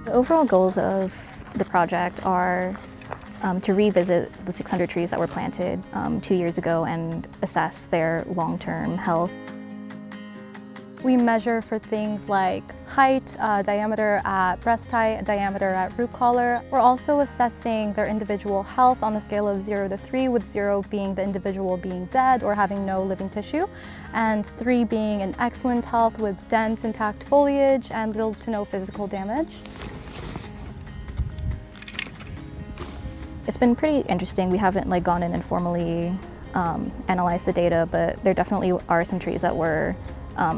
The overall goals of the project are to revisit the 600 trees that were planted 2 years ago and assess their long-term health. We measure for things like height, diameter at breast height, diameter at root collar. We're also assessing their individual health on a scale of 0 to 3, with 0 being the individual being dead or having no living tissue, and 3 being in excellent health with dense, intact foliage and little to no physical damage. It's been pretty interesting. We haven't gone in and formally analyzed the data, but there definitely are some trees that were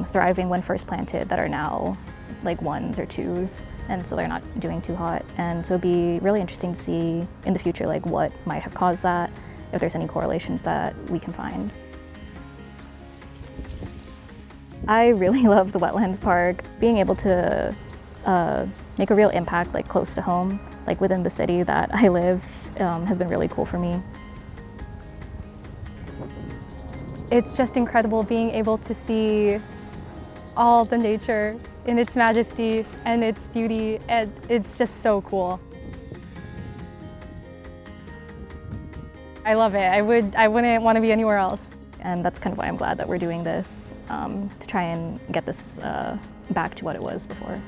thriving when first planted that are now like 1s or 2s, and so they're not doing too hot. And so it'd be really interesting to see in the future what might have caused that, if there's any correlations that we can find. I really love the Wetlands Park. Being able to make a real impact close to home, within the city that I live, has been really cool for me. It's just incredible being able to see all the nature in its majesty and its beauty, and it's just so cool. I love it. I wouldn't want to be anywhere else. And that's kind of why I'm glad that we're doing this, to try and get this back to what it was before.